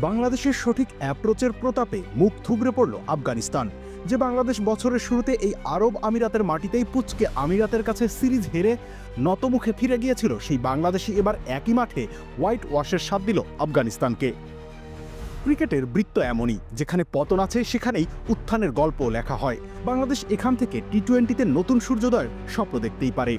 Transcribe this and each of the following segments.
বাংলাদেশের সঠিক অ্যাপ্রোচের প্রতাপে মুখ থুবড়ে পড়ল আফগানিস্তান। যে বাংলাদেশ বছরের শুরুতে এই আরব আমিরাতের মাটিতেই পুচকে আমিরাতের কাছে সিরিজ হেরে নতমুখে ফিরে গিয়েছিল, সেই বাংলাদেশই এবার একই মাঠে হোয়াইট ওয়াশের স্বাদ দিল আফগানিস্তানকে। ক্রিকেটের বৃত্ত এমনই, যেখানে পতন আছে সেখানেই উত্থানের গল্প লেখা হয়। বাংলাদেশ এখান থেকে টি-20তে নতুন সূর্যোদয়ের স্বপ্ন দেখতেই পারে।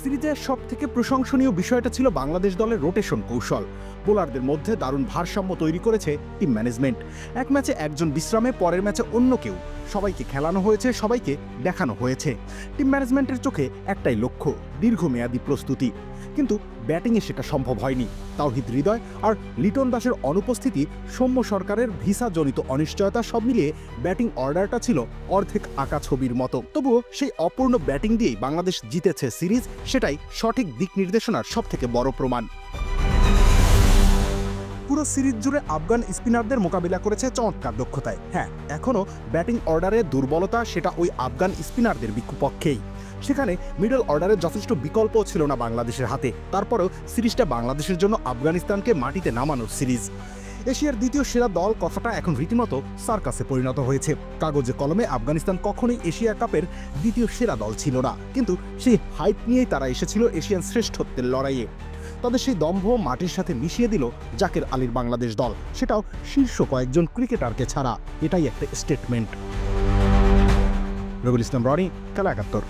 সিরিজের সবথেকে প্রশংসনীয় বিষয়টা ছিল বাংলাদেশ দলের রোটেশন কৌশল। বোলারদের মধ্যে দারুণ ভারসাম্য তৈরি করেছে টিম ম্যানেজমেন্ট। এক ম্যাচে একজন বিশ্রামে, পরের ম্যাচে অন্য কেউ, সবাইকে খেলানো হয়েছে, সবাইকে দেখানো হয়েছে। টিম ম্যানেজমেন্টের চোখে একটাই লক্ষ্য, দীর্ঘমেয়াদী প্রস্তুতি। কিন্তু ব্যাটিংয়ে সেটা সম্ভব হয়নি। তাওহিদ হৃদয় আর লিটন দাসের অনুপস্থিতি, সৌম্য সরকারের ভিসাজনিত অনিশ্চয়তা, সব মিলিয়ে ব্যাটিং অর্ডারটা ছিল অর্ধেক আঁকা ছবির মতো। তবুও সেই অপূর্ণ ব্যাটিং দিয়েই বাংলাদেশ জিতেছে সিরিজ, সেটাই সঠিক দিক নির্দেশনার সবথেকে বড় প্রমাণ। পুরো সিরিজ জুড়ে আফগান স্পিনারদের মোকাবিলা করেছে চমৎকার দক্ষতায়। হ্যাঁ, এখনও ব্যাটিং অর্ডারের দুর্বলতা, সেটা ওই আফগান স্পিনারদের বিপক্ষেই। সেখানে মিডল অর্ডারের যথেষ্ট বিকল্পও ছিল না বাংলাদেশের হাতে। তারপরেও সিরিজটা বাংলাদেশের জন্য আফগানিস্তানকে মাটিতে নামানোর সিরিজ। এশিয়ার দ্বিতীয় সেরা দল কথাটা এখন রীতিমতো সার্কাসে পরিণত হয়েছে। কাগজে কলমে আফগানিস্তান কখনোই এশিয়া কাপের দ্বিতীয় সেরা দল ছিল না, কিন্তু সেই হাইপ নিয়েই তারা এসেছিল এশিয়ান শ্রেষ্ঠত্বের লড়াইয়ে। তাদের সেই দম্ভ মাটির সাথে মিশিয়ে দিল জাকের আলীর বাংলাদেশ দল, সেটাও শীর্ষ কয়েকজন ক্রিকেটারকে ছাড়া। এটাই একটা স্টেটমেন্ট। রবিউল ইসলাম রনি, খেলা ৭১।